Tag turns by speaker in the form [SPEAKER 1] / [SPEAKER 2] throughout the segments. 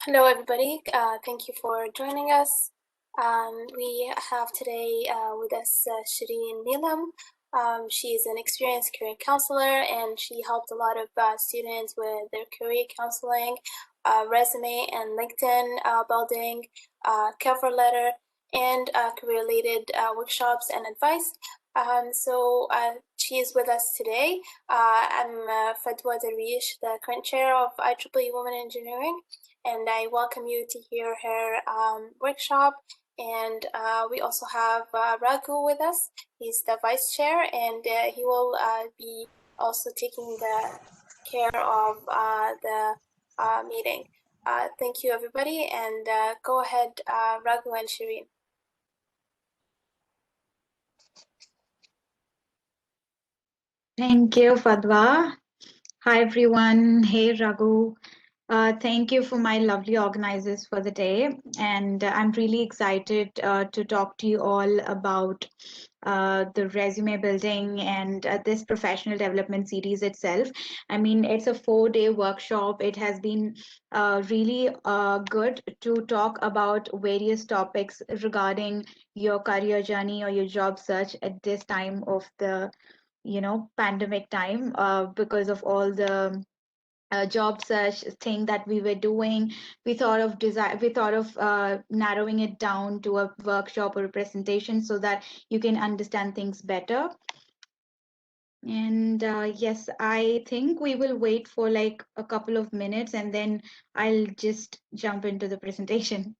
[SPEAKER 1] Hello, everybody. Thank you for joining us. We have today with us Shireen Neelam. She is an experienced career counselor, and she helped a lot of students with their career counseling, resume and LinkedIn building, cover letter, and career-related workshops and advice. So she is with us today. I'm Fadwa Darwish, the current chair of IEEE Women in Engineering, and I welcome you to hear her workshop. And we also have Raghu with us. He's the vice chair, and he will be also taking the care of the meeting. Thank you, everybody, and go ahead, Raghu and Shireen.
[SPEAKER 2] Thank you, Fadwa. Hi, everyone. Hey, Raghu. Thank you for my lovely organizers for the day. And I'm really excited to talk to you all about the resume building and this professional development series itself. I mean, it's a 4-day workshop. It has been really good to talk about various topics regarding your career journey or your job search at this time of the pandemic time, because of all the job search thing that we were doing. We thought of narrowing it down to a workshop or a presentation so that you can understand things better. And yes, I think we will wait for like a couple of minutes and then I'll just jump into the presentation.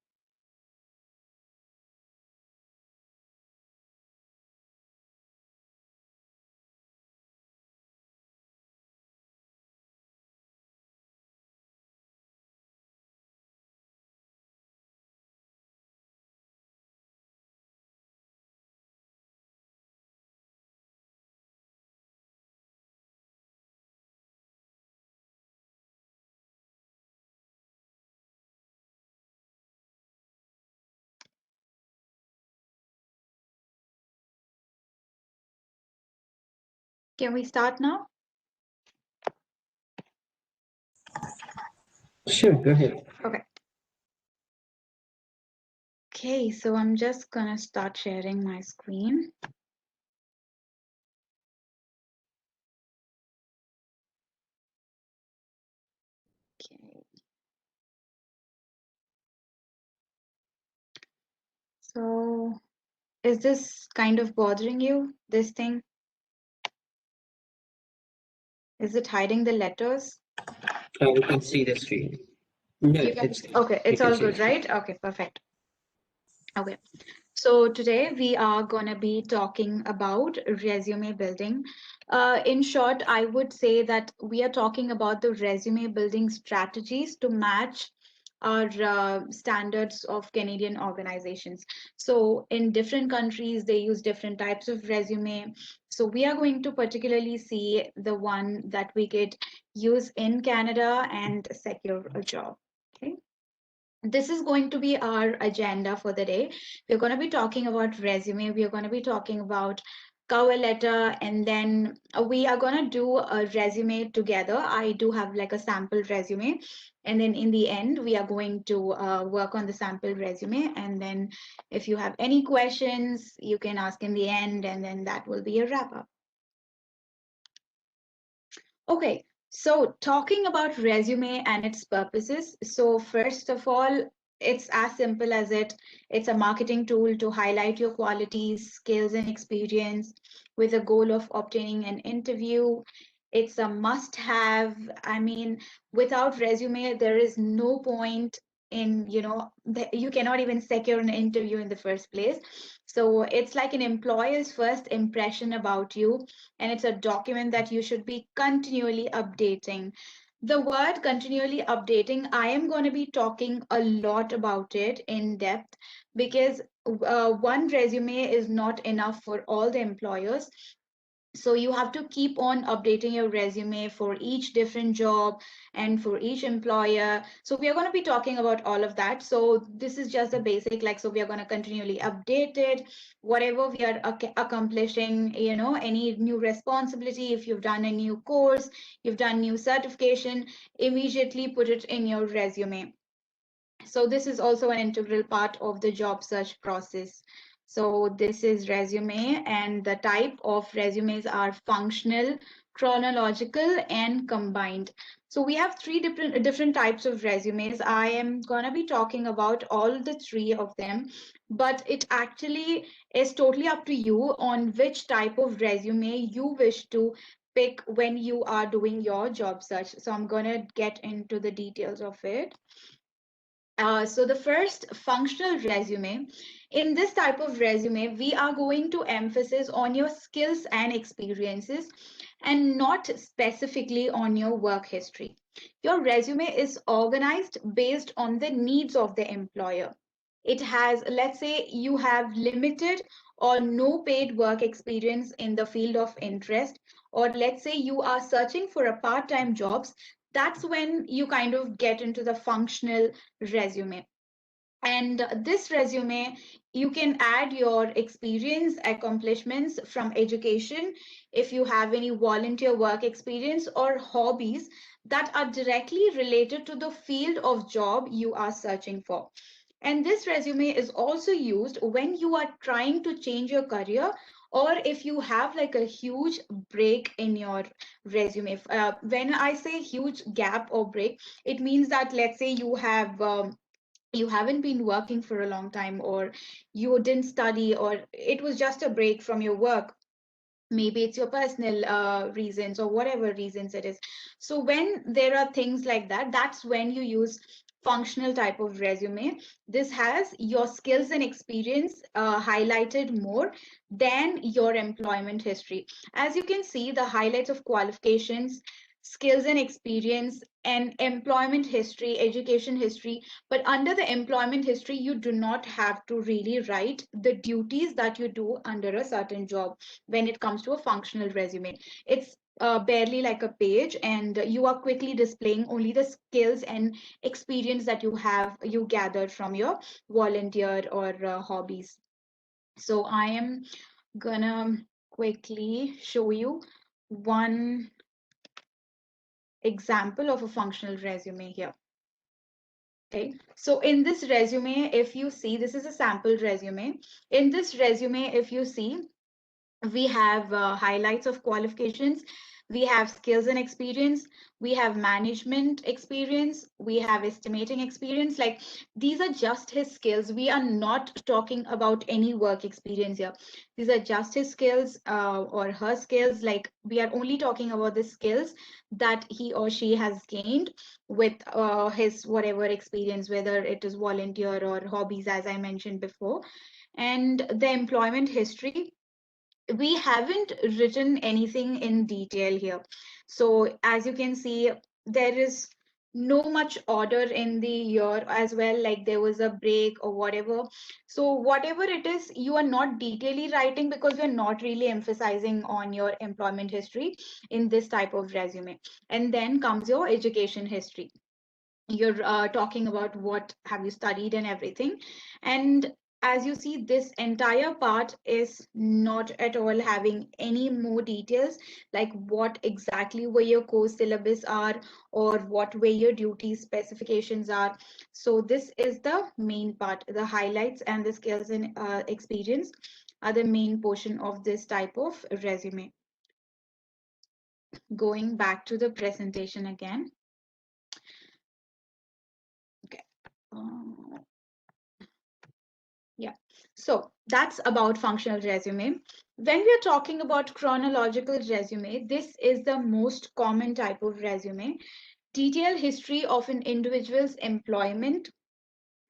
[SPEAKER 2] Can we start now?
[SPEAKER 3] Sure, go ahead.
[SPEAKER 2] Okay. Okay, so I'm just gonna start sharing my screen. Okay. So is this kind of bothering you, this thing? Is it hiding the letters?
[SPEAKER 3] We can see the screen. No,
[SPEAKER 2] Okay, it's all good,
[SPEAKER 3] screen.
[SPEAKER 2] right? Okay, perfect. Okay. So today we are going to be talking about resume building. In short, I would say that we are talking about the resume building strategies to match our standards of Canadian organizations. So in different countries, they use different types of resume. So we are going to particularly see the one that we could use in Canada and secure a job. Okay. This is going to be our agenda for the day. We're going to be talking about resume. We are going to be talking about cover letter, and then we are going to do a resume together. I do have like a sample resume, and then in the end we are going to work on the sample resume, and then if you have any questions you can ask in the end, and then that will be a wrap up. Okay, so talking about resume and its purposes. So first of all, it's as simple as it's a marketing tool to highlight your qualities, skills, and experience with a goal of obtaining an interview. It's a must have. I mean, without resume, there is no point in, you cannot even secure an interview in the first place. So it's like an employer's first impression about you, and it's a document that you should be continually updating. The word continually updating, I am going to be talking a lot about it in depth, because one resume is not enough for all the employers. So you have to keep on updating your resume for each different job and for each employer. So we are going to be talking about all of that. So this is just a basic, like, so we are going to continually update it, whatever we are accomplishing, any new responsibility. If you've done a new course, you've done new certification, immediately put it in your resume. So this is also an integral part of the job search process. So this is resume, and the type of resumes are functional, chronological, and combined. So we have three different types of resumes. I am gonna be talking about all the three of them, but it actually is totally up to you on which type of resume you wish to pick when you are doing your job search. So I'm gonna get into the details of it. So the first, functional resume. In this type of resume, we are going to emphasize on your skills and experiences and not specifically on your work history. Your resume is organized based on the needs of the employer. It has, let's say you have limited or no paid work experience in the field of interest, or let's say you are searching for a part-time jobs. That's when you kind of get into the functional resume. And this resume, you can add your experience, accomplishments from education, if you have any volunteer work experience or hobbies that are directly related to the field of job you are searching for. And this resume is also used when you are trying to change your career, or if you have like a huge break in your resume. When I say huge gap or break, it means that, let's say you haven't been working for a long time, or you didn't study, or it was just a break from your work. Maybe it's your personal reasons or whatever reasons it is. So when there are things like that, that's when you use functional type of resume. This has your skills and experience highlighted more than your employment history. As you can see, the highlights of qualifications, skills and experience, and employment history, education history. But under the employment history, you do not have to really write the duties that you do under a certain job. When it comes to a functional resume, it's barely like a page, and you are quickly displaying only the skills and experience that you gathered from your volunteer or hobbies. So I am gonna quickly show you one example of a functional resume here. Okay, so in this resume, if you see, this is a sample resume. In this resume, if you see, we have highlights of qualifications, we have skills and experience, we have management experience, we have estimating experience. Like, these are just his skills. We are not talking about any work experience here. These are just his skills or her skills. Like, we are only talking about the skills that he or she has gained with his whatever experience, whether it is volunteer or hobbies, as I mentioned before. And the employment history, we haven't written anything in detail here. So as you can see, there is no much order in the year as well, like there was a break or whatever. So whatever it is, you are not detailedly writing because you're not really emphasizing on your employment history in this type of resume. And then comes your education history. You're talking about what have you studied and everything. And as you see, this entire part is not at all having any more details, like what exactly where your course syllabus are, or what where your duty specifications are. So this is the main part. The highlights and the skills and experience are the main portion of this type of resume. Going back to the presentation again. Okay. Yeah, so that's about functional resume. When we are talking about chronological resume, this is the most common type of resume. Detailed history of an individual's employment,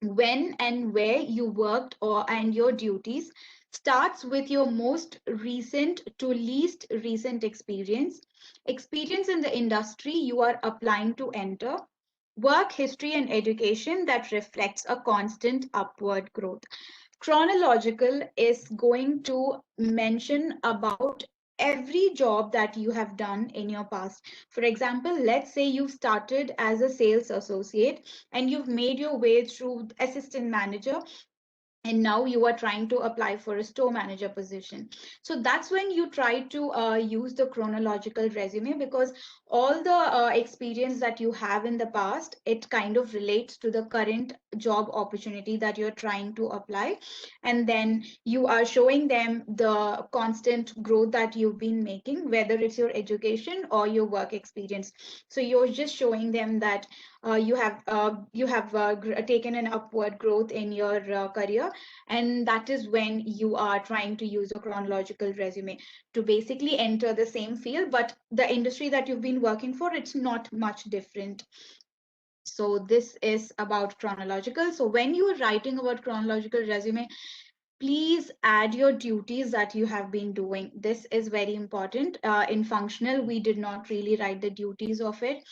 [SPEAKER 2] when and where you worked, or and your duties, starts with your most recent to least recent experience in the industry you are applying to enter, work history and education that reflects a constant upward growth. Chronological is going to mention about every job that you have done in your past. For example, let's say you've started as a sales associate and you've made your way through assistant manager, and now you are trying to apply for a store manager position. So that's when you try to use the chronological resume, because all the experience that you have in the past, it kind of relates to the current job opportunity that you're trying to apply. And then you are showing them the constant growth that you've been making, whether it's your education or your work experience. So you're just showing them that you have taken an upward growth in your career, and that is when you are trying to use a chronological resume to basically enter the same field, but the industry that you've been working for, it's not much different. So this is about chronological. So when you are writing about chronological resume, please add your duties that you have been doing. This is very important. In functional, we did not really write the duties of it,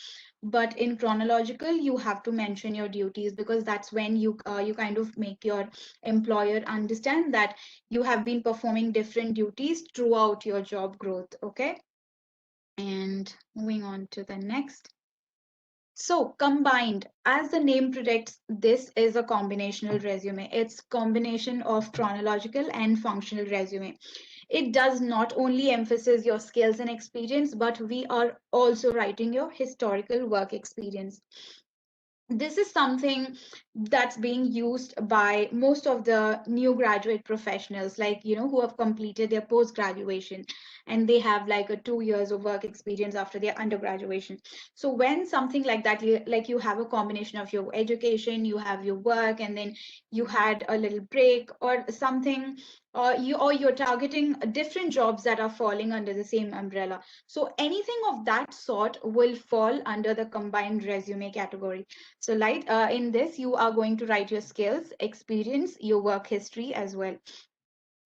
[SPEAKER 2] but in chronological, you have to mention your duties, because that's when you kind of make your employer understand that you have been performing different duties throughout your job growth. Okay, and moving on to the next. So combined, as the name predicts, this is a combinational resume. It's combination of chronological and functional resume. It does not only emphasize your skills and experience, but we are also writing your historical work experience. This is something that's being used by most of the new graduate professionals, like, who have completed their post graduation and they have like a 2 years of work experience after their undergraduation. So when something like that, like you have a combination of your education, you have your work, and then you had a little break or something, or you're targeting different jobs that are falling under the same umbrella. So anything of that sort will fall under the combined resume category. So like in this, you are going to write your skills, experience, your work history as well.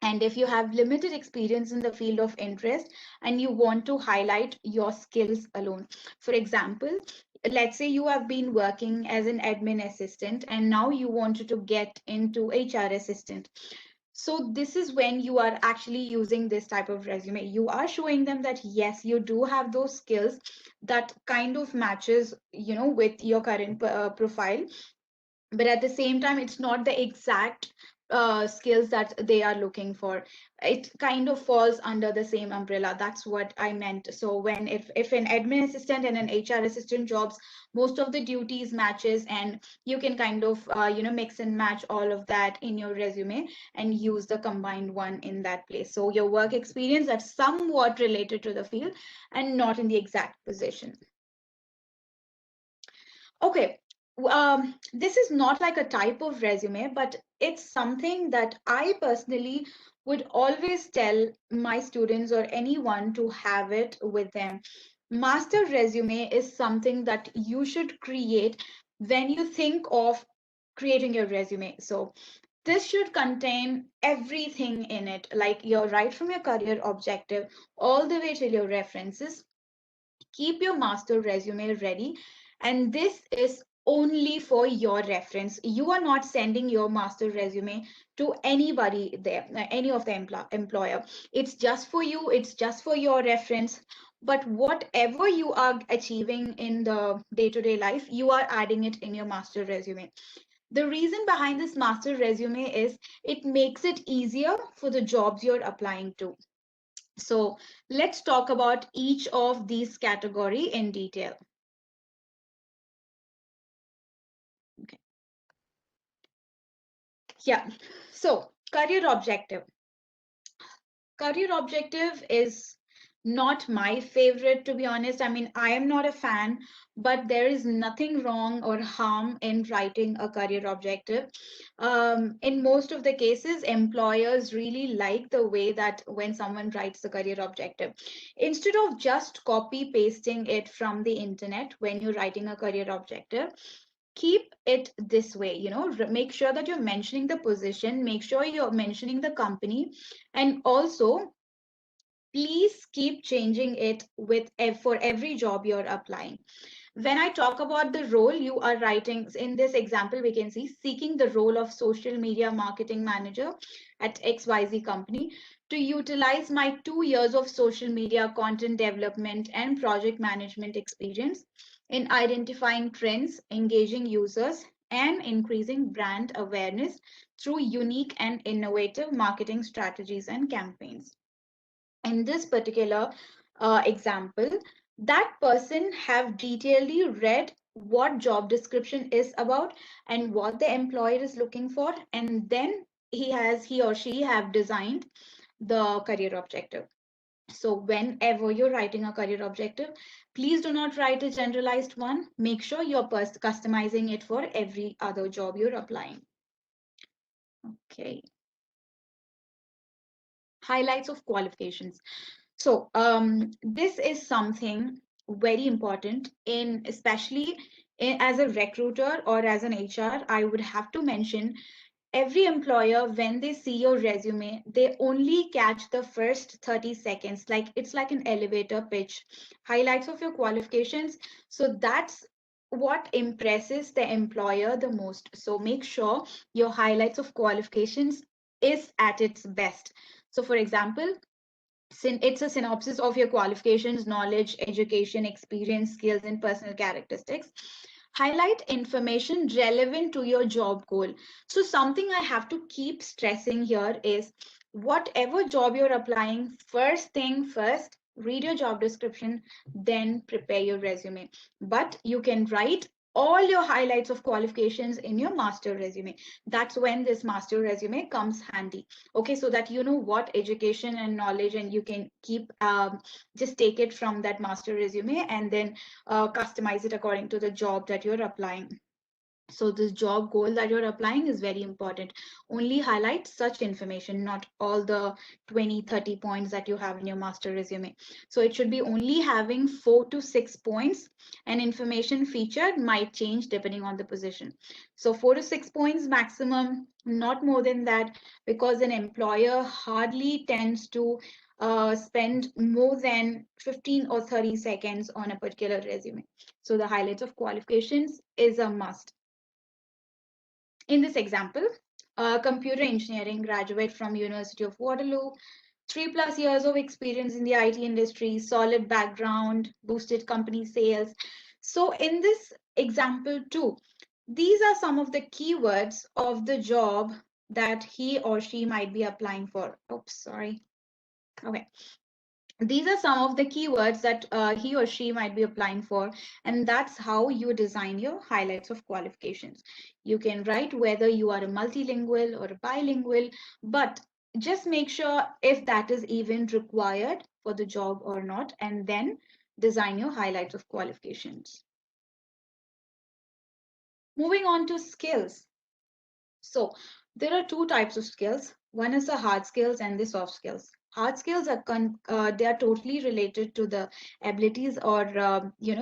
[SPEAKER 2] And if you have limited experience in the field of interest and you want to highlight your skills alone, for example, let's say you have been working as an admin assistant and now you wanted to get into HR assistant. So this is when you are actually using this type of resume. You are showing them that yes, you do have those skills that kind of matches, with your current profile, but at the same time it's not the exact skills that they are looking for. It kind of falls under the same umbrella. That's what I meant. So when if an admin assistant and an HR assistant jobs, most of the duties matches, and you can kind of mix and match all of that in your resume and use the combined one in that place. So your work experience that's somewhat related to the field and not in the exact position. Okay, this is not like a type of resume, but it's something that I personally would always tell my students or anyone to have it with them. Master resume is something that you should create when you think of creating your resume. So this should contain everything in it, like your right from your career objective all the way till your references. Keep your master resume ready, and this is only for your reference. You are not sending your master resume to anybody there, any of the employer. It's just for you, it's just for your reference. But whatever you are achieving in the day-to-day life, you are adding it in your master resume. The reason behind this master resume is it makes it easier for the jobs you're applying to. So let's talk about each of these category in detail. Okay. Yeah. So career objective. Career objective is not my favorite, to be honest. I mean, I am not a fan, but there is nothing wrong or harm in writing a career objective. In most of the cases, employers really like the way that when someone writes the career objective, instead of just copy pasting it from the internet when you're writing a career objective, keep it this way. Make sure that you're mentioning the position, make sure you're mentioning the company, and also please keep changing it for every job you're applying. When I talk about the role you are writing, in this example we can see seeking the role of social media marketing manager at XYZ company to utilize my 2 years of social media content development and project management experience in identifying trends, engaging users, and increasing brand awareness through unique and innovative marketing strategies and campaigns. In this particular example, that person have detailedly read what job description is about and what the employer is looking for, and then he or she have designed the career objective. So whenever you're writing a career objective, please do not write a generalized one. Make sure you're customizing it for every other job you're applying. Okay. Highlights of qualifications. So this is something very important in, especially as a recruiter or as an HR, I would have to mention every employer, when they see your resume, they only catch the first 30 seconds. Like it's like an elevator pitch. Highlights of your qualifications. So that's what impresses the employer the most. So make sure your highlights of qualifications is at its best. So for example, it's a synopsis of your qualifications, knowledge, education, experience, skills, and personal characteristics. Highlight information relevant to your job goal. So something I have to keep stressing here is whatever job you're applying, first thing first, read your job description, then prepare your resume. But you can write all your highlights of qualifications in your master resume. That's when this master resume comes handy. Okay, so that you know what education and knowledge, and you can keep just take it from that master resume and then customize it according to the job that you're applying. So this job goal that you're applying is very important. Only highlight such information, not all the 20-30 points that you have in your master resume. So it should be only having 4 to 6 points, and information featured might change depending on the position. So 4 to 6 points maximum, not more than that, because an employer hardly tends to spend more than 15 or 30 seconds on a particular resume. So the highlights of qualifications is a must. In this example, a computer engineering graduate from University of Waterloo, 3+ years of experience in the IT industry, solid background, boosted company sales. So in this example too, these are some of the keywords of the job that he or she might be applying for. Oops, sorry. Okay. These are some of the keywords that he or she might be applying for, and that's how you design your highlights of qualifications. You can write whether you are a multilingual or a bilingual, but just make sure if that is even required for the job or not, and then design your highlights of qualifications. Moving on to skills. So there are two types of skills. One is the hard skills and the soft skills. Hard skills are they are totally related to the abilities or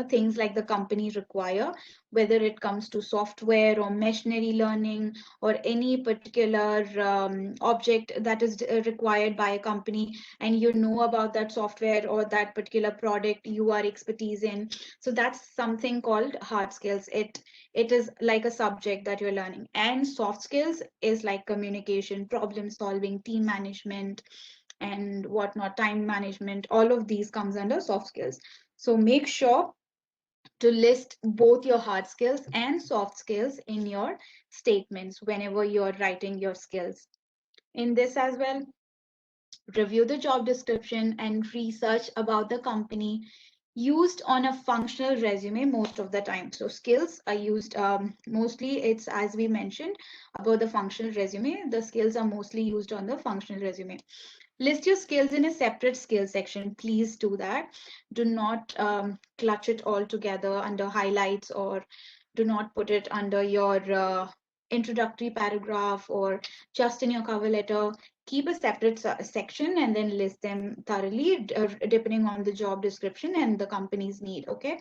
[SPEAKER 2] things like the company require, whether it comes to software or machinery learning or any particular object that is required by a company, and you know about that software or that particular product you are expertise in. So that's something called hard skills. It is like a subject that you're learning. And soft skills is like communication, problem solving, team management, and whatnot, time management. All of these comes under soft skills. So make sure to list both your hard skills and soft skills in your statements whenever you're writing your skills. In this as well, review the job description and research about the company used on a functional resume most of the time. So skills are used mostly, it's as we mentioned about the functional resume, the skills are mostly used on the functional resume. List your skills in a separate skill section. Please do that. Do not clutch it all together under highlights, or do not put it under your introductory paragraph or just in your cover letter. Keep a separate section and then list them thoroughly depending on the job description and the company's need. Okay.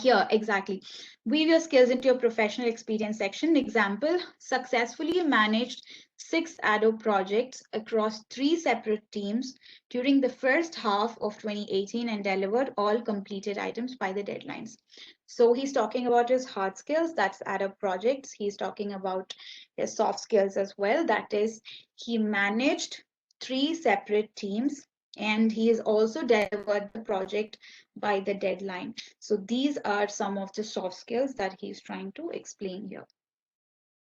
[SPEAKER 2] Here, exactly. Weave your skills into your professional experience section. Example, successfully managed 6 Adobe projects across 3 separate teams during the first half of 2018 and delivered all completed items by the deadlines. So he's talking about his hard skills, that's Adobe projects. He's talking about his soft skills as well. That is, he managed 3 separate teams and he has also delivered the project by the deadline. So these are some of the soft skills that he's trying to explain here.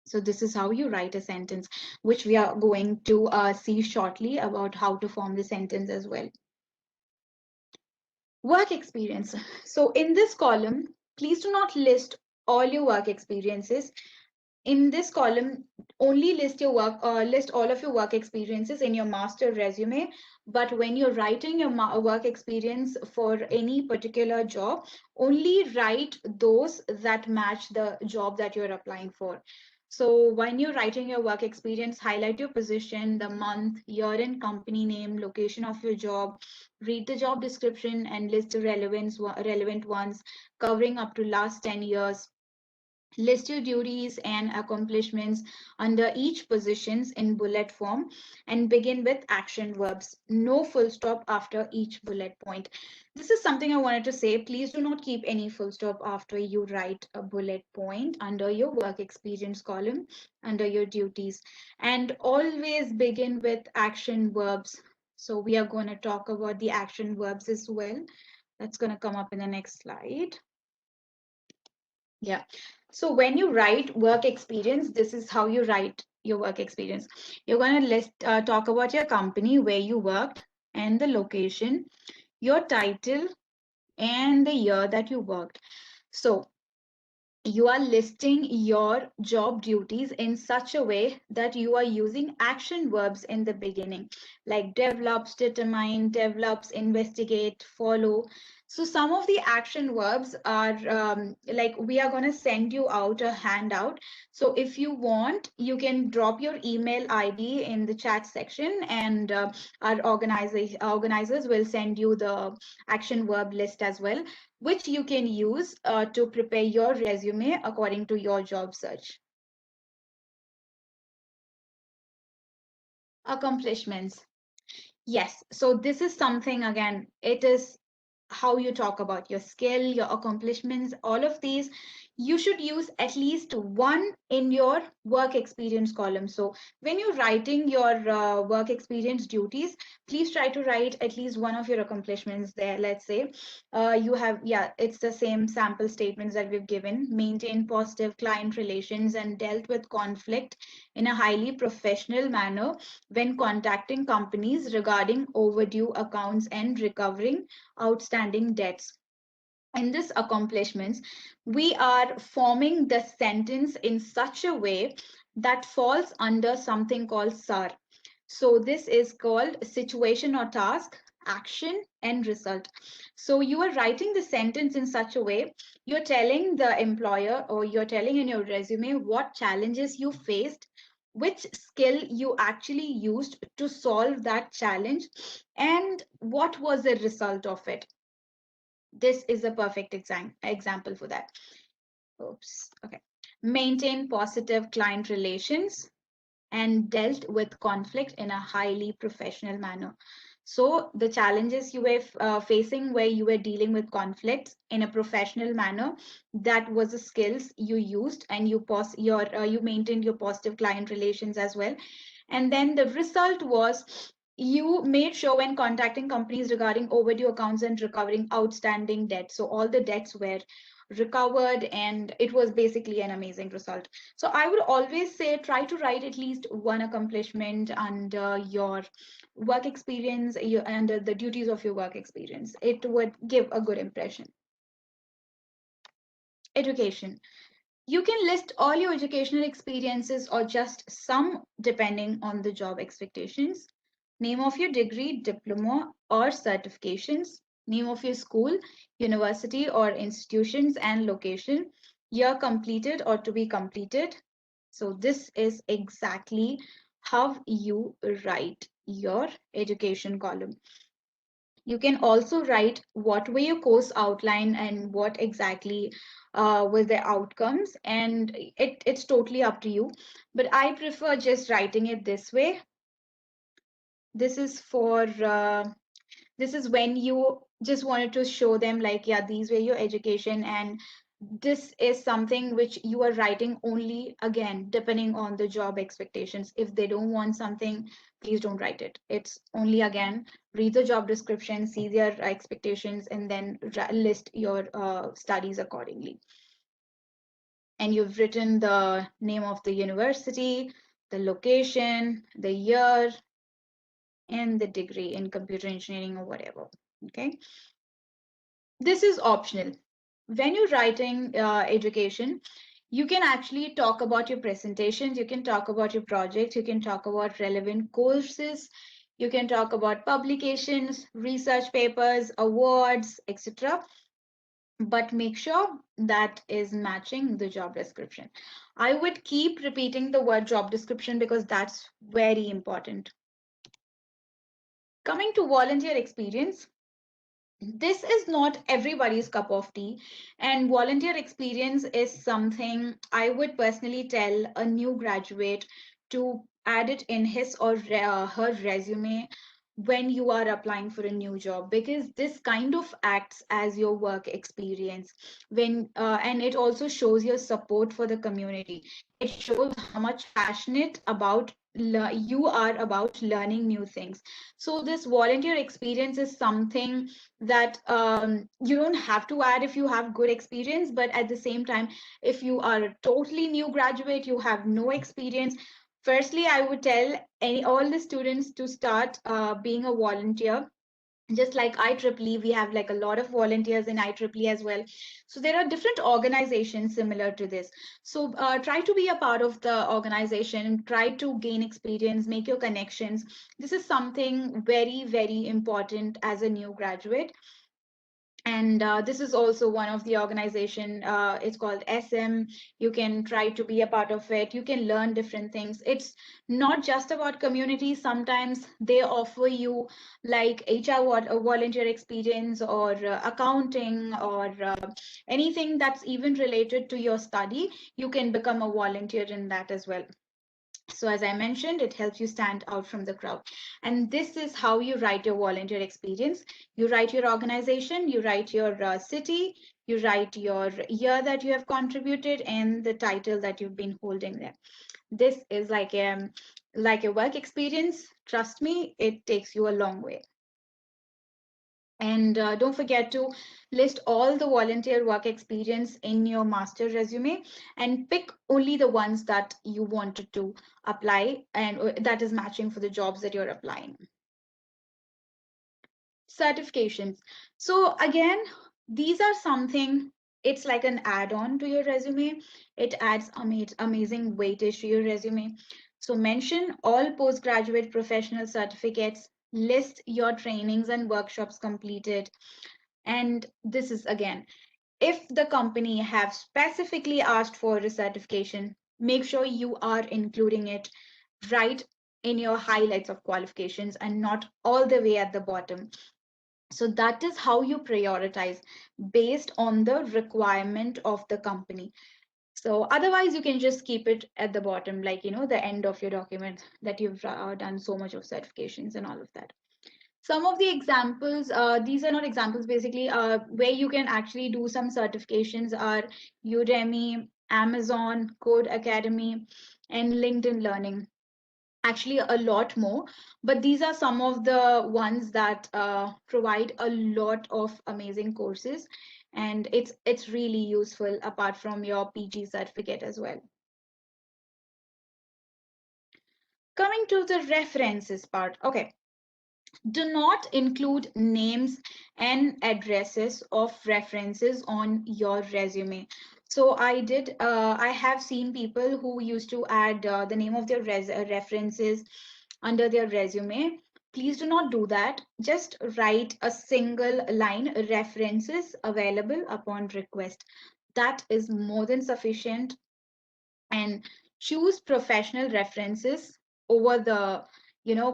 [SPEAKER 2] So this is how you write a sentence, which we are going to see shortly about how to form the sentence as well. Work experience. So in this column, please do not list all your work experiences. In this column, only list your list all of your work experiences in your master resume. But when you're writing your work experience for any particular job, only write those that match the job that you're applying for. So when you're writing your work experience, highlight your position, the month, year and company name, location of your job, read the job description and list the relevant ones covering up to last 10 years. List your duties and accomplishments under each positions in bullet form and begin with action verbs. No full stop after each bullet point. This is something I wanted to say. Please do not keep any full stop after you write a bullet point under your work experience column, under your duties. And always begin with action verbs. So we are going to talk about the action verbs as well. That's going to come up in the next slide. Yeah. So when you write work experience, this is how you write your work experience. You're going to talk about your company, where you worked, and the location, your title, and the year that you worked. So you are listing your job duties in such a way that you are using action verbs in the beginning, like develops, determine, develops, investigate, follow. So some of the action verbs are like, we are going to send you out a handout. So if you want, you can drop your email ID in the chat section, and our organizers will send you the action verb list as well, which you can use to prepare your resume according to your job search. Accomplishments. Yes, so this is something, again, it is how you talk about your skill, your accomplishments, all of these. You should use at least one in your work experience column. So when you're writing your work experience duties, please try to write at least one of your accomplishments there. Let's say you have, yeah, it's the same sample statements that we've given: maintain positive client relations and dealt with conflict in a highly professional manner when contacting companies regarding overdue accounts and recovering outstanding debts. In this accomplishments, we are forming the sentence in such a way that falls under something called SAR. So this is called situation or task, action, and result. So you are writing the sentence in such a way, you're telling the employer, or you're telling in your resume what challenges you faced, which skill you actually used to solve that challenge, and what was the result of it. This is a perfect example for that. Oops. Okay. Maintain positive client relations and dealt with conflict in a highly professional manner. So the challenges you were facing, where you were dealing with conflicts in a professional manner, that was the skills you used, and you maintained your positive client relations as well. And then the result was, you made sure when contacting companies regarding overdue accounts and recovering outstanding debt. So all the debts were recovered, and it was basically an amazing result. So I would always say, try to write at least one accomplishment under your work experience, under the duties of your work experience. It would give a good impression. Education. You can list all your educational experiences or just some, depending on the job expectations. Name of your degree, diploma, or certifications. Name of your school, university, or institutions, and location. Year completed or to be completed. So this is exactly how you write your education column. You can also write what were your course outline and what exactly were the outcomes, and it's totally up to you. But I prefer just writing it this way. This is for this is when you just wanted to show them, like, yeah, these were your education, and this is something which you are writing only, again, depending on the job expectations. If they don't want something please don't write it. It's only, again, read the job description, see their expectations, and then list your studies accordingly. And you've written the name of the university, the location, the year, and the degree in computer engineering or whatever. Okay. This is optional. When you're writing education, you can actually talk about your presentations, you can talk about your projects, you can talk about relevant courses, you can talk about publications, research papers, awards, etc. But make sure that is matching the job description. I would keep repeating the word job description because that's very important. Coming to volunteer experience, this is not everybody's cup of tea, and volunteer experience is something I would personally tell a new graduate to add it in his or her resume when you are applying for a new job, because this kind of acts as your work experience. When and it also shows your support for the community. It shows how much passionate about you are about learning new things. So this volunteer experience is something that you don't have to add if you have good experience, but at the same time, if you are a totally new graduate, you have no experience, firstly, I would tell all the students to start being a volunteer. Just like IEEE, we have like a lot of volunteers in IEEE as well. So there are different organizations similar to this. So try to be a part of the organization, try to gain experience, make your connections. This is something very, very important as a new graduate. And this is also one of the organization, it's called SM. You can try to be a part of it, you can learn different things. It's not just about community. Sometimes they offer you like HR volunteer experience, or accounting, or anything that's even related to your study. You can become a volunteer in that as well. So as I mentioned, it helps you stand out from the crowd. And this is how you write your volunteer experience. You write your organization, you write your city, you write your year that you have contributed, and the title that you've been holding there. This is like a work experience. Trust me, it takes you a long way. And don't forget to list all the volunteer work experience in your master resume, and pick only the ones that you wanted to apply and that is matching for the jobs that you're applying. Certifications. So again, these are something, it's like an add-on to your resume. It adds amazing weightage to your resume. So mention all postgraduate professional certificates, list your trainings and workshops completed. And this is, again, if the company have specifically asked for a certification, make sure you are including it right in your highlights of qualifications and not all the way at the bottom. So that is how you prioritize based on the requirement of the company. So otherwise, you can just keep it at the bottom, like, the end of your document, that you've done so much of certifications and all of that. Some of the examples, these are not examples, basically, where you can actually do some certifications are Udemy, Amazon, Code Academy, and LinkedIn Learning. Actually, a lot more, but these are some of the ones that provide a lot of amazing courses, and it's really useful apart from your PG certificate as well. Coming to the references part, okay. Do not include names and addresses of references on your resume. So I have seen people who used to add the name of their references under their resume. Please do not do that. Just write a single line, references available upon request. That is more than sufficient. And choose professional references over the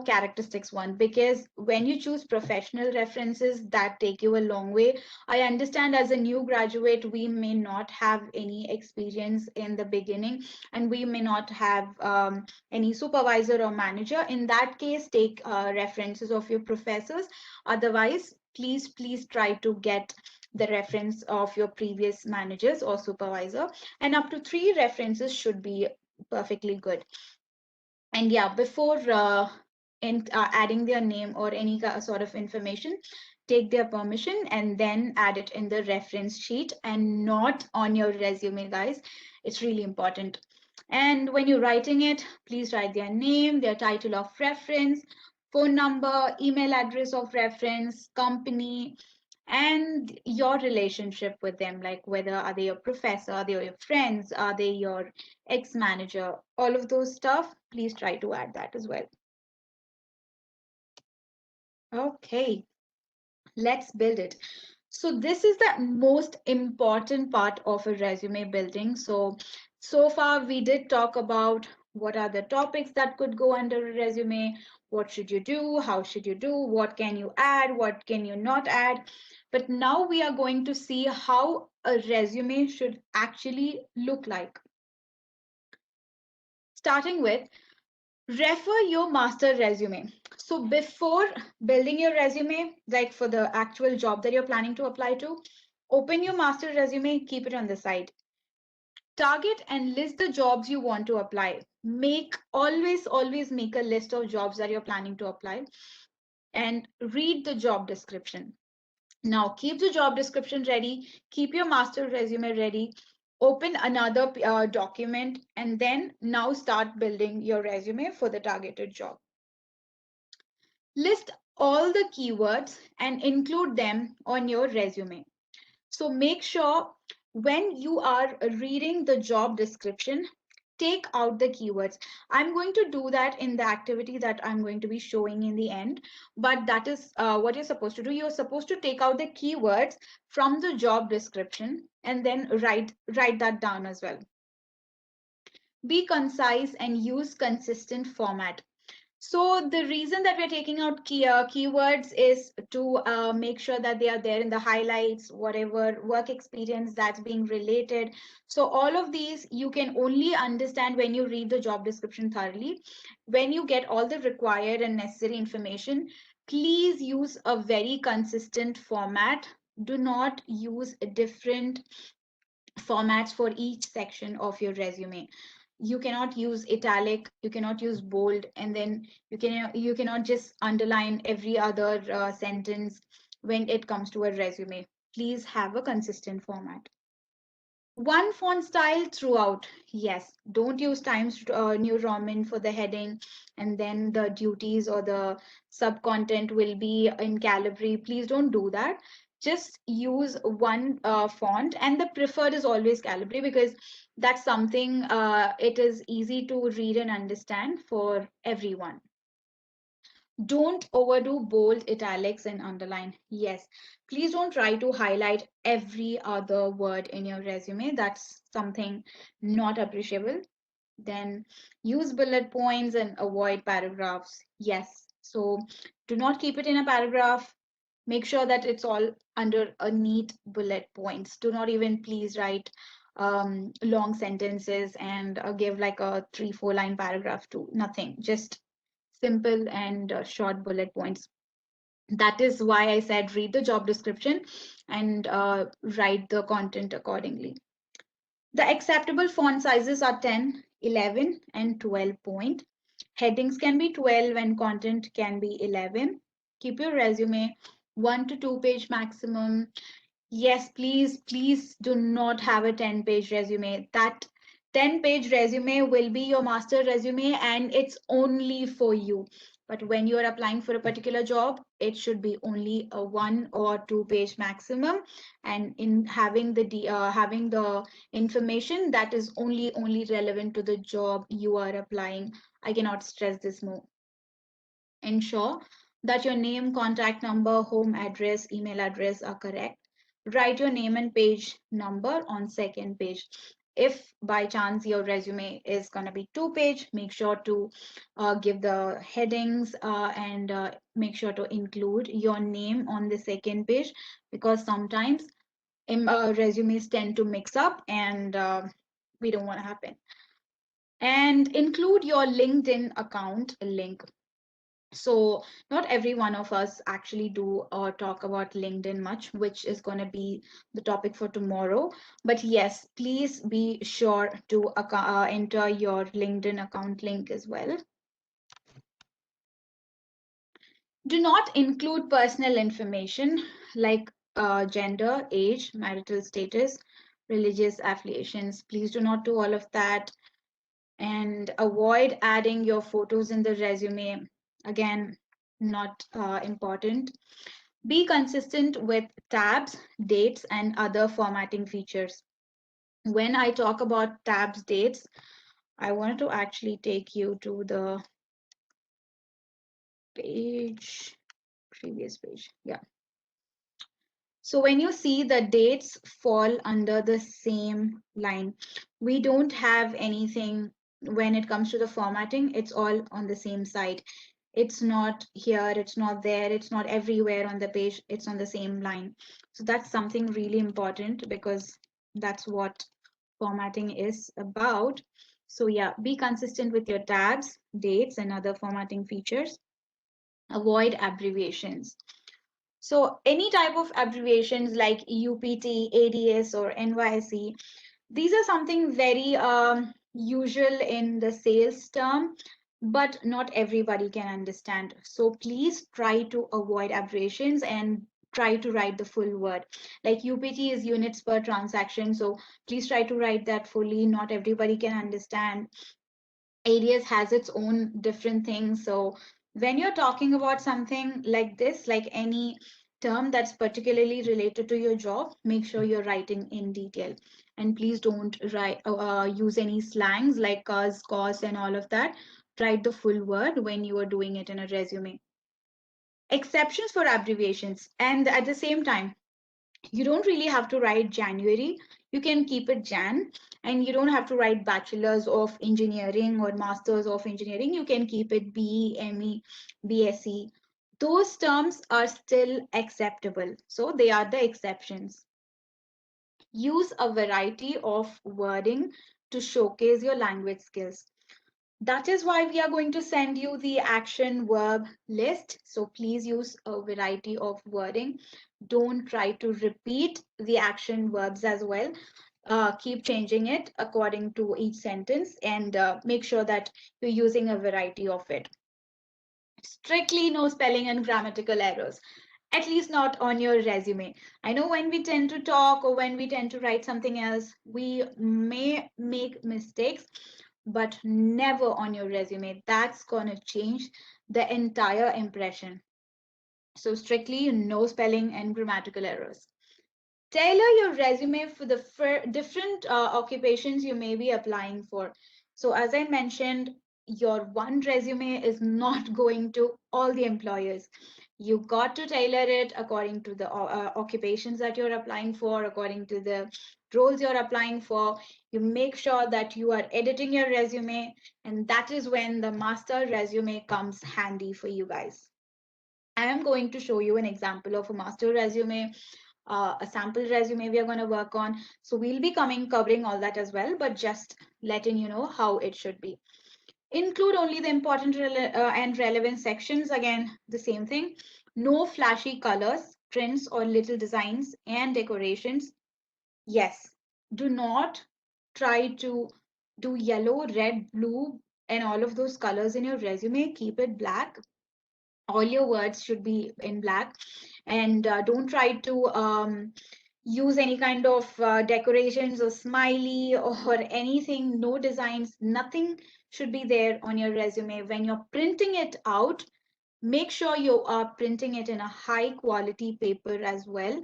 [SPEAKER 2] characteristics one, because when you choose professional references, that take you a long way. I understand as a new graduate, we may not have any experience in the beginning, and we may not have any supervisor or manager. In that case, take references of your professors. Otherwise, please try to get the reference of your previous managers or supervisor, and up to 3 references should be perfectly good. And yeah, before adding their name or any sort of information, take their permission and then add it in the reference sheet and not on your resume, guys. It's really important. And when you're writing it, please write their name, their title of reference, phone number, email address of reference, company, and your relationship with them, like whether are they your professor, are they your friends, are they your ex-manager, all of those stuff. Please try to add that as well. Okay, let's build it. So this is the most important part of a resume building. So far we did talk about what are the topics that could go under a resume, what should you do, how should you do, what can you add, what can you not add. But now we are going to see how a resume should actually look like. Starting with, refer your master resume. So before building your resume, like for the actual job that you're planning to apply to, open your master resume, keep it on the side. Target and list the jobs you want to apply. Always make a list of jobs that you're planning to apply and read the job description. Now keep the job description ready, keep your master resume ready, open another document, and then now start building your resume for the targeted job. List all the keywords and include them on your resume. So make sure when you are reading the job description, take out the keywords. I'm going to do that in the activity that I'm going to be showing in the end, but that is what you're supposed to do. You're supposed to take out the keywords from the job description and then write that down as well. Be concise and use consistent format. So the reason that we're taking out keywords is to make sure that they are there in the highlights, whatever work experience that's being related. So all of these you can only understand when you read the job description thoroughly. When you get all the required and necessary information, please use a very consistent format. Do not use different formats for each section of your resume. You cannot use italic, you cannot use bold, and then you cannot just underline every other sentence when it comes to a resume. Please have a consistent format. One font style throughout. Yes, don't use Times New Roman for the heading and then the duties or the sub content will be in Calibri. Please don't do that. Just use one font, and the preferred is always Calibri because that's something it is easy to read and understand for everyone. Don't overdo bold, italics, and underline. Yes, please don't try to highlight every other word in your resume. That's something not appreciable. Then use bullet points and avoid paragraphs. Yes, so do not keep it in a paragraph. Make sure that it's all under a neat bullet points. Do not even please write long sentences and give like a 3-4 line paragraph too. Nothing, just simple and short bullet points. That is why I said read the job description and write the content accordingly. The acceptable font sizes are 10, 11, and 12 point. Headings can be 12 and content can be 11. Keep your resume 1 to 2 page maximum. Yes, please do not have a 10-page resume. That 10-page resume will be your master resume and it's only for you. But when you are applying for a particular job, it should be only a 1 or 2 page maximum. And in having the information that is only relevant to the job you are applying. I cannot stress this more. Ensure that your name, contact number, home address, email address are correct. Write your name and page number on second page. If by chance your resume is going to be 2-page, make sure to give the headings and make sure to include your name on the second page, because sometimes resumes tend to mix up and we don't want to happen. And include your LinkedIn account link. So not every one of us actually do talk about LinkedIn much, which is going to be the topic for tomorrow. But yes, please be sure to enter your LinkedIn account link as well. Do not include personal information like gender, age, marital status, religious affiliations. Please do not do all of that. And avoid adding your photos in the resume. Again, not important. Be consistent with tabs, dates, and other formatting features. When I talk about tabs, dates, I wanted to actually take you to the page, previous page. Yeah. So when you see the dates fall under the same line, we don't have anything when it comes to the formatting, it's all on the same side. It's not here, it's not there, it's not everywhere on the page, it's on the same line. So that's something really important because that's what formatting is about. So yeah, be consistent with your tabs, dates, and other formatting features. Avoid abbreviations. So any type of abbreviations like UPT, ADS, or NYC, these are something very usual in the sales term, but not everybody can understand. So please try to avoid abbreviations and try to write the full word. Like UPT is units per transaction, so please try to write that fully. Not everybody can understand. ADS has its own different things. So when you're talking about something like this, like any term that's particularly related to your job, make sure you're writing in detail. And please don't use any slangs like cause, cost, and all of that. Write the full word when you are doing it in a resume. Exceptions for abbreviations. And at the same time, you don't really have to write January. You can keep it Jan, and you don't have to write Bachelors of Engineering or Masters of Engineering. You can keep it BE, ME, BSc. Those terms are still acceptable. So they are the exceptions. Use a variety of wording to showcase your language skills. That is why we are going to send you the action verb list. So please use a variety of wording. Don't try to repeat the action verbs as well. Keep changing it according to each sentence and make sure that you're using a variety of it. Strictly no spelling and grammatical errors, at least not on your resume. I know when we tend to talk or when we tend to write something else, we may make mistakes, but never on your resume. That's going to change the entire impression. So strictly no spelling and grammatical errors. Tailor your resume for the different occupations you may be applying for. So as I mentioned, your one resume is not going to all the employers. You got to tailor it according to the occupations that you're applying for, according to the roles you're applying for. You make sure that you are editing your resume, and that is when the master resume comes handy for you guys. I am going to show you an example of a master resume, a sample resume we are going to work on. So we'll be covering all that as well, but just letting you know how it should be. Include only the important and relevant sections. Again, the same thing. No flashy colors, prints, or little designs and decorations. Yes, do not try to do yellow, red, blue, and all of those colors in your resume. Keep it black. All your words should be in black, and don't try to use any kind of decorations or smiley or anything. No designs, nothing should be there on your resume. When you're printing it out, make sure you are printing it in a high quality paper as well.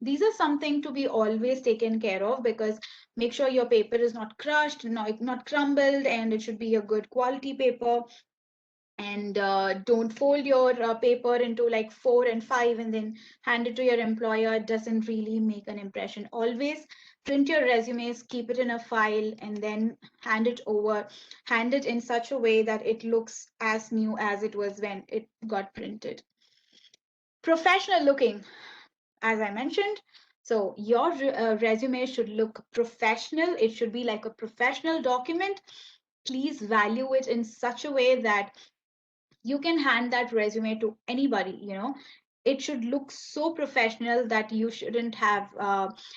[SPEAKER 2] These are something to be always taken care of, because make sure your paper is not crushed, not crumbled, and it should be a good quality paper. And don't fold your paper into like 4 and 5 and then hand it to your employer. It doesn't really make an impression. Always print your resumes, keep it in a file, and then hand it over. Hand it in such a way that it looks as new as it was when it got printed. Professional looking, as I mentioned. So your resume should look professional. It should be like a professional document. Please value it in such a way that you can hand that resume to anybody. It should look so professional that you shouldn't have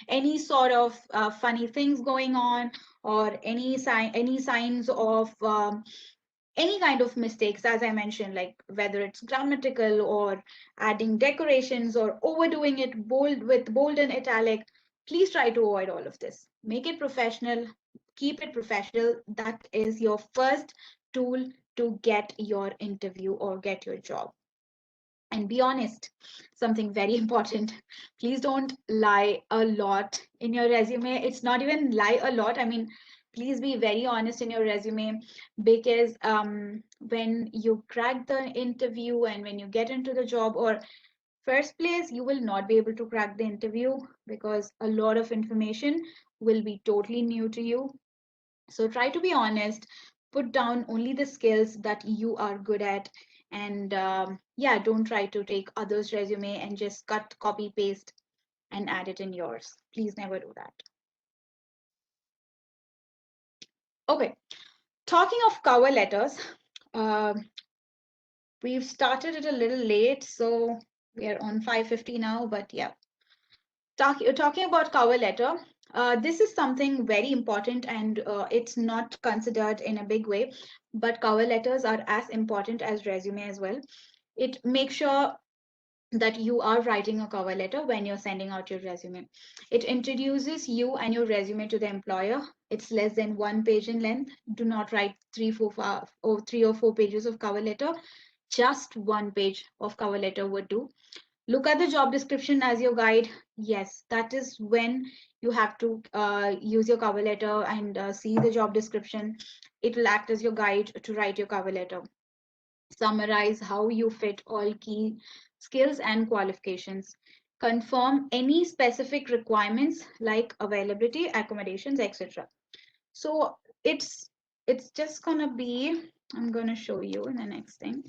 [SPEAKER 2] any sort of funny things going on, or any signs of any kind of mistakes, as I mentioned, like whether it's grammatical or adding decorations or overdoing it bold with bold and italic, please try to avoid all of this. Make it professional, keep it professional. That is your first tool to get your interview or get your job. And be honest, something very important. Please don't lie a lot in your resume. It's not even lie a lot. I mean, please be very honest in your resume, because when you crack the interview and when you get into the job or first place, you will not be able to crack the interview because a lot of information will be totally new to you. So try to be honest, put down only the skills that you are good at, and yeah, don't try to take others' resume and just cut, copy, paste, and add it in yours. Please never do that. Okay, talking of cover letters, we've started it a little late, so we are on 5:50 now, but yeah. Talking about cover letter, this is something very important, and it's not considered in a big way, but cover letters are as important as resume as well. It makes sure that you are writing a cover letter when you're sending out your resume. It introduces you and your resume to the employer. It's less than 1 page in length. Do not write 3 or 4 pages of cover letter. Just 1 page of cover letter would do. Look at the job description as your guide. Yes, that is when you have to use your cover letter and see the job description. It will act as your guide to write your cover letter. Summarize how you fit all key skills and qualifications. Confirm any specific requirements like availability, accommodations, etc. So it's just gonna be, I'm gonna show you in the next thing.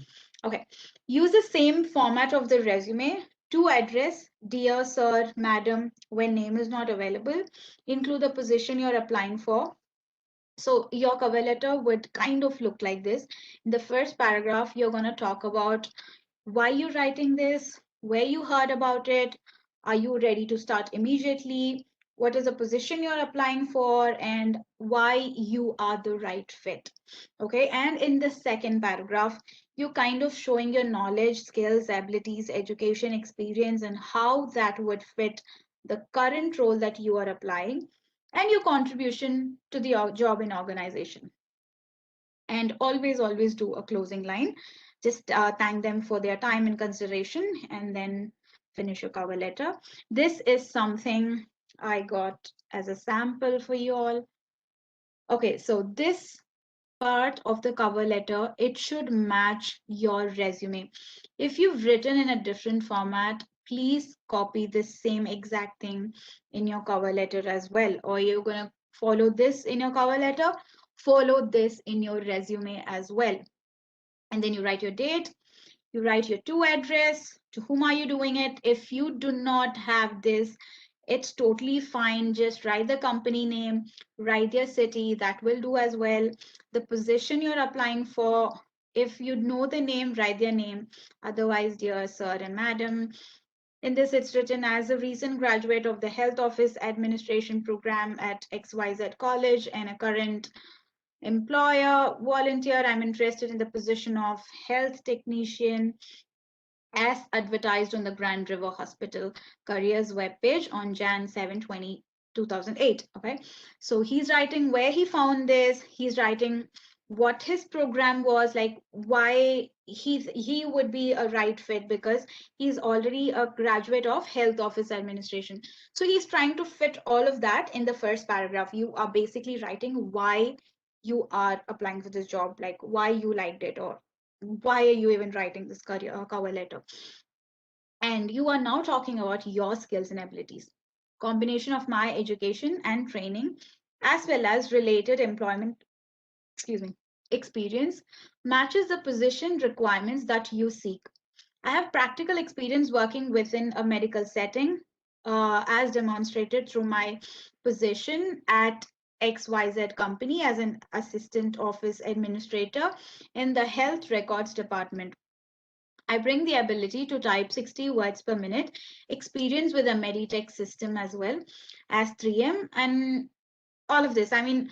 [SPEAKER 2] Okay, use the same format of the resume to address dear sir, madam when name is not available. Include the position you're applying for. So your cover letter would kind of look like this. In the first paragraph, you're going to talk about why you're writing this, where you heard about it, are you ready to start immediately, what is the position you're applying for, and why you are the right fit. Okay, and in the second paragraph, you're kind of showing your knowledge, skills, abilities, education, experience, and how that would fit the current role that you are applying and your contribution to the job in organization. And always do a closing line. Just thank them for their time and consideration, and then finish your cover letter. This is something I got as a sample for you all. Okay, so this part of the cover letter, it should match your resume. If you've written in a different format, please copy the same exact thing in your cover letter as well. Or you're going to follow this in your cover letter, follow this in your resume as well. And then you write your date, you write your to address, to whom are you doing it. If you do not have this, it's totally fine. Just write the company name, write their city, that will do as well. The position you're applying for, if you know the name, write their name. Otherwise, dear sir and madam. In this, it's written as a recent graduate of the Health Office Administration program at XYZ College and a current employer, volunteer. I'm interested in the position of health technician as advertised on the Grand River Hospital careers webpage on Jan 7, 2008. Okay, so he's writing where he found this, he's writing what his program was, like why he would be a right fit, because he's already a graduate of Health Office Administration. So he's trying to fit all of that in the first paragraph. You are basically writing why you are applying for this job, like why you liked it, or why are you even writing this cover letter. And you are now talking about your skills and abilities, combination of my education and training as well as related employment experience matches the position requirements that you seek. I have practical experience working within a medical setting, as demonstrated through my position at XYZ company as an assistant office administrator in the health records department. I bring the ability to type 60 words per minute, experience with a Meditech system as well as 3M, and all of this. I mean,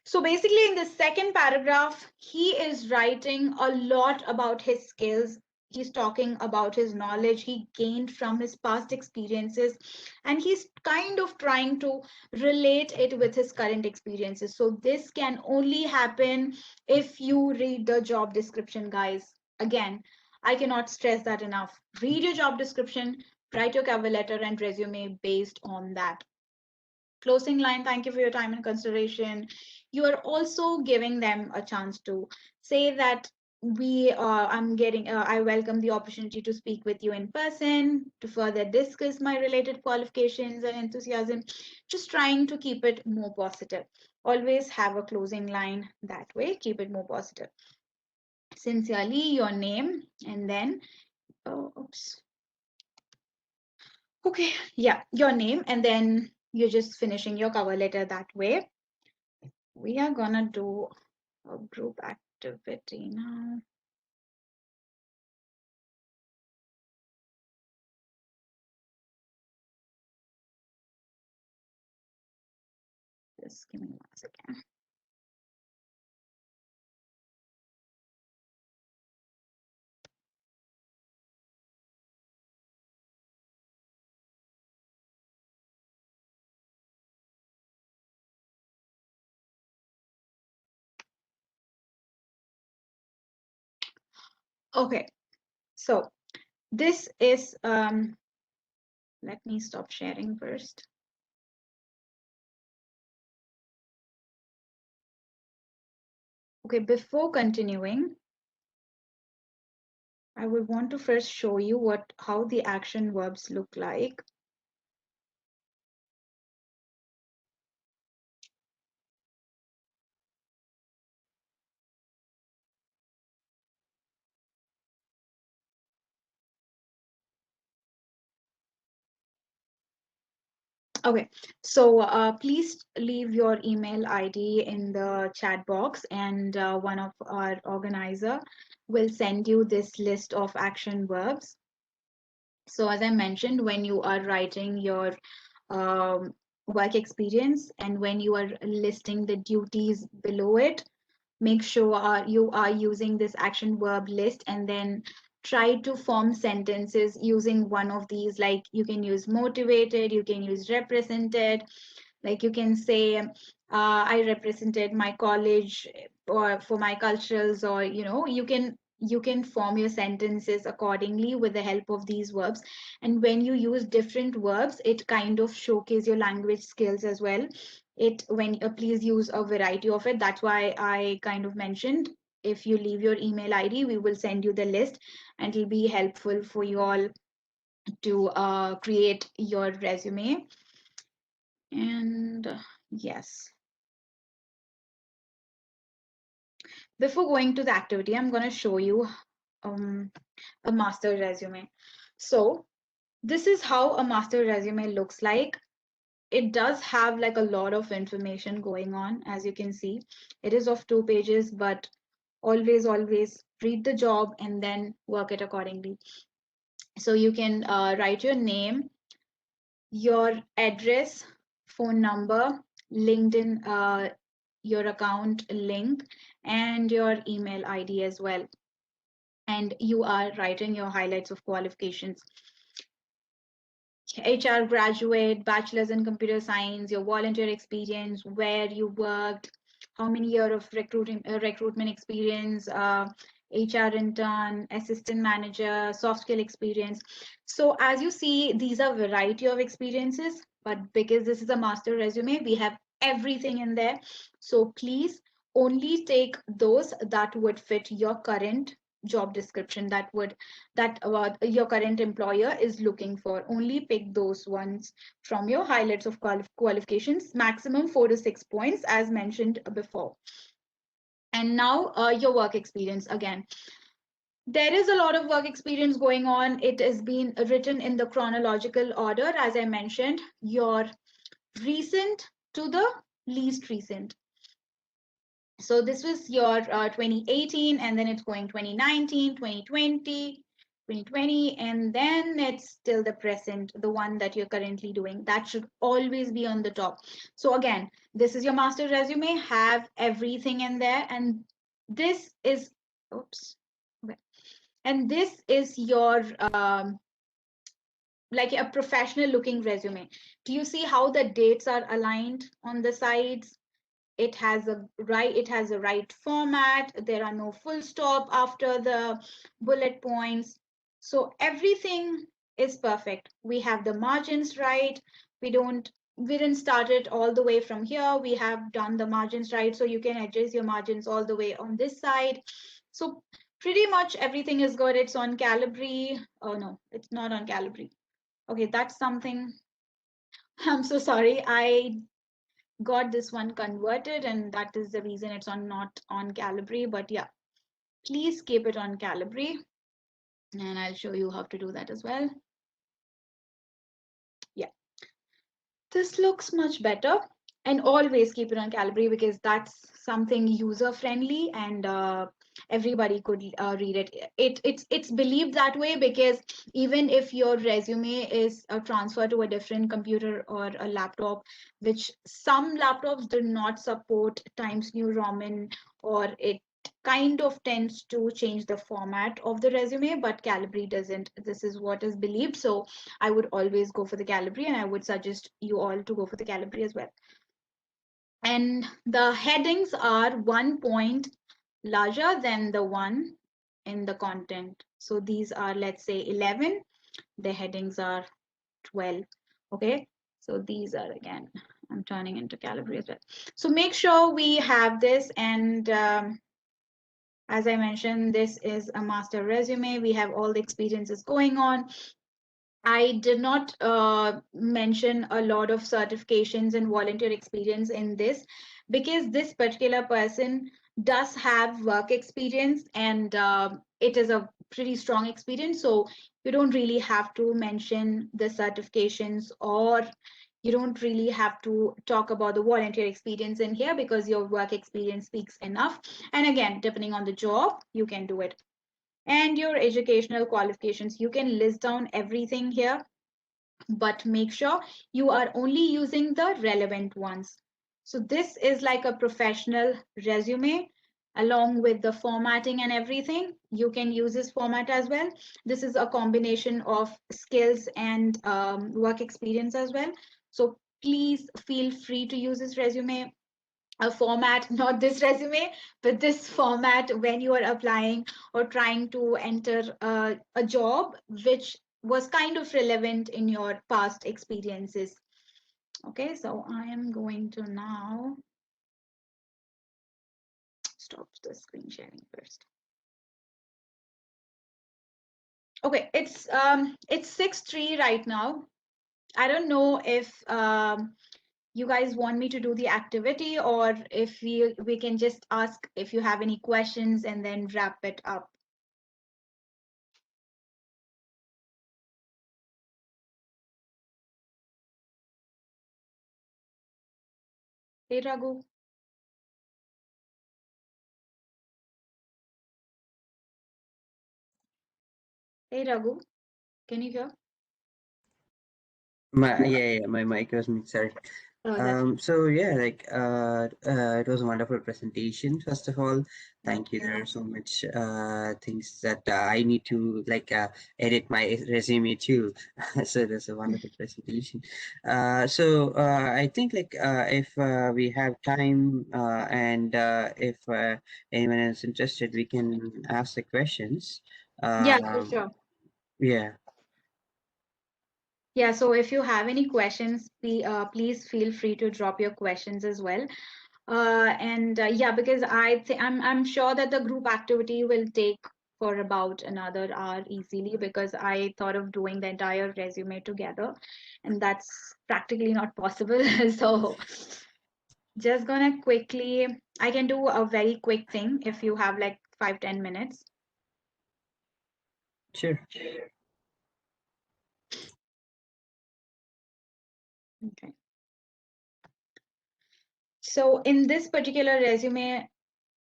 [SPEAKER 2] So basically in the second paragraph, he is writing a lot about his skills. He's talking about his knowledge he gained from his past experiences, and he's kind of trying to relate it with his current experiences. So this can only happen if you read the job description, guys. Again, I cannot stress that enough. Read your job description, write your cover letter and resume based on that. Closing line, thank you for your time and consideration. You are also giving them a chance to say that I welcome the opportunity to speak with you in person to further discuss my related qualifications and enthusiasm. Just trying to keep it more positive. Always have a closing line that way, keep it more positive. Sincerely, your name, and then, oh, oops. Okay, yeah, your name, and then you're just finishing your cover letter that way. We are gonna do a group activity now. Just give me 1 second. Okay, so this is, let me stop sharing first. Okay, before continuing, I would want to first show you how the action verbs look like. Okay, so please leave your email ID in the chat box, and one of our organizer will send you this list of action verbs. So as I mentioned, when you are writing your work experience and when you are listing the duties below it, make sure you are using this action verb list, and then try to form sentences using one of these. Like you can use motivated, you can use represented, like you can say I represented my college or for my culturals, or you can form your sentences accordingly with the help of these verbs. And when you use different verbs, it kind of showcase your language skills as well. It when Please use a variety of it. That's why I kind of mentioned, if you leave your email ID, we will send you the list, and it'll be helpful for you all to create your resume. And yes, before going to the activity, I'm going to show you a master resume. So this is how a master resume looks like. It does have like a lot of information going on. As you can see, it is of 2 pages, but always read the job and then work it accordingly. So you can write your name, your address, phone number, LinkedIn, your account link, and your email ID as well. And you are writing your highlights of qualifications. HR graduate, bachelor's in computer science, your volunteer experience, where you worked, how many years of recruitment experience, HR intern, assistant manager, soft skill experience. So as you see, these are variety of experiences, but because this is a master resume, we have everything in there. So please only take those that would fit your current job description, that your current employer is looking for. Only pick those ones from your highlights of qualifications, maximum 4 to 6 points as mentioned before. And now your work experience. Again, there is a lot of work experience going on. It has been written in the chronological order, as I mentioned, your recent to the least recent. So this was your 2018, and then it's going 2019, 2020, 2020, and then it's still the present, the one that you're currently doing. That should always be on the top. So again, this is your master resume, have everything in there, and this is, oops, okay. And this is your like a professional looking resume. Do you see how the dates are aligned on the sides? It has a right format. There are no full stop after the bullet points. So everything is perfect. We have the margins right. We didn't start it all the way from here. We have done the margins right. So you can adjust your margins all the way on this side. So pretty much everything is good. It's on Calibri. Oh no, it's not on Calibri. Okay, that's something. I'm so sorry. I got this one converted, and that is the reason it's not on Calibri. But yeah, please keep it on Calibri, and I'll show you how to do that as well. Yeah, this looks much better, and always keep it on Calibri because that's something user friendly, and everybody could read it. It's believed that way because even if your resume is transferred to a different computer or a laptop, which some laptops do not support Times New Roman, or it kind of tends to change the format of the resume, but Calibri doesn't. This is what is believed. So I would always go for the Calibri, and I would suggest you all to go for the Calibri as well. And the headings are 1 point larger than the one in the content. So these are, let's say, 11. The headings are 12. Okay. So these are, again, I'm turning into Calibri as well. So make sure we have this. And as I mentioned, this is a master resume. We have all the experiences going on. I did not mention a lot of certifications and volunteer experience in this because this particular person does have work experience, and it is a pretty strong experience. So you don't really have to mention the certifications, or you don't really have to talk about the volunteer experience in here because your work experience speaks enough. And again, depending on the job, you can do it. And your educational qualifications, you can list down everything here, but make sure you are only using the relevant ones. So this is like a professional resume along with the formatting and everything. You can use this format as well. This is a combination of skills and work experience as well. So please feel free to use this resume format, not this resume, but this format when you are applying or trying to enter a job which was kind of relevant in your past experiences. Okay, so I am going to now stop the screen sharing first. Okay, it's 6:03 right now. I don't know if you guys want me to do the activity, or if we can just ask if you have any questions and then wrap it up. Hey, Raghu. Hey, Raghu. Can you hear?
[SPEAKER 3] My mic was muted. Sorry.
[SPEAKER 2] Oh, that's
[SPEAKER 3] So yeah, it was a wonderful presentation. First of all, thank you. There are so much things that I need to edit my resume too. So that's a wonderful presentation. I think if we have time and if anyone is interested, we can ask the questions.
[SPEAKER 2] yeah, for
[SPEAKER 3] Um,
[SPEAKER 2] sure.
[SPEAKER 3] yeah.
[SPEAKER 2] Yeah, so if you have any questions, please feel free to drop your questions as well. And yeah, because I'm sure that the group activity will take for about another hour easily, because I thought of doing the entire resume together, and that's practically not possible. So just gonna quickly, I can do a very quick thing if you have like 5-10 minutes.
[SPEAKER 3] Sure.
[SPEAKER 2] Okay. So in this particular resume,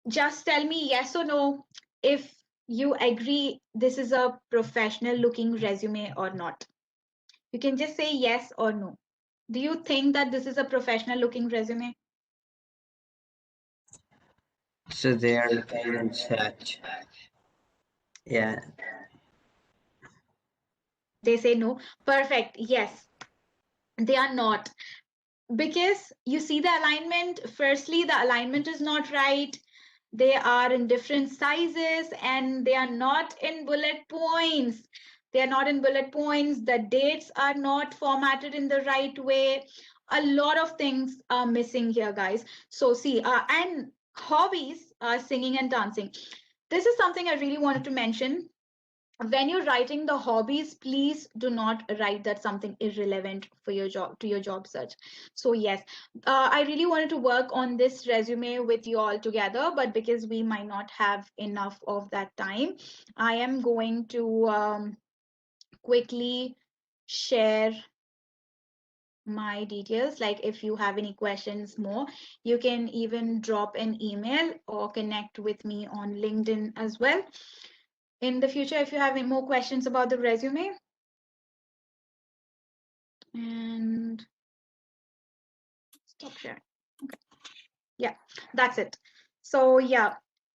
[SPEAKER 2] just tell me yes or no if you agree this is a professional looking resume or not? You can just say yes or no. Do you think that this is a professional looking resume?
[SPEAKER 3] So they are looking in chat. Yeah.
[SPEAKER 2] They say no. Perfect. Yes, they are not. Because you see the alignment, firstly, the alignment is not right. They are in different sizes and they are not in bullet points. They are not in bullet points. The dates are not formatted in the right way. A lot of things are missing here, guys. So see, and hobbies are singing and dancing. This is something I really wanted to mention. When you're writing the hobbies, please do not write that something irrelevant for your job, to your job search. So yes, I really wanted to work on this resume with you all together, but because we might not have enough of that time, I am going to quickly share my details. Like if you have any questions more, you can even drop an email or connect with me on LinkedIn as well in the future if you have any more questions about the resume. And stop sharing. Okay. Yeah, that's it. So yeah,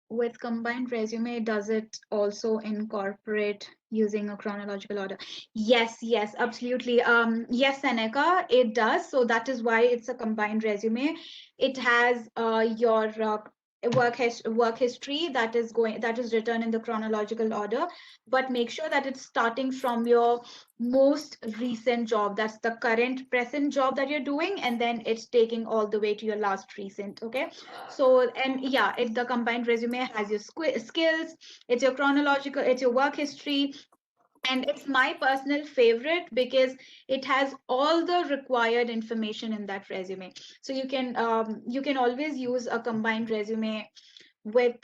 [SPEAKER 2] with combined resume, does it also incorporate using a chronological order? Yes, yes, absolutely. Yes, Seneca, it does. So that is why it's a combined resume. It has your work history that is written in the chronological order, but make sure that it's starting from your most recent job. That's the current present job that you're doing, and then it's taking all the way to your last recent. Okay, so and yeah, the combined resume has your skills, it's your chronological, it's your work history, and it's my personal favorite because it has all the required information in that resume. So you can always use a combined resume with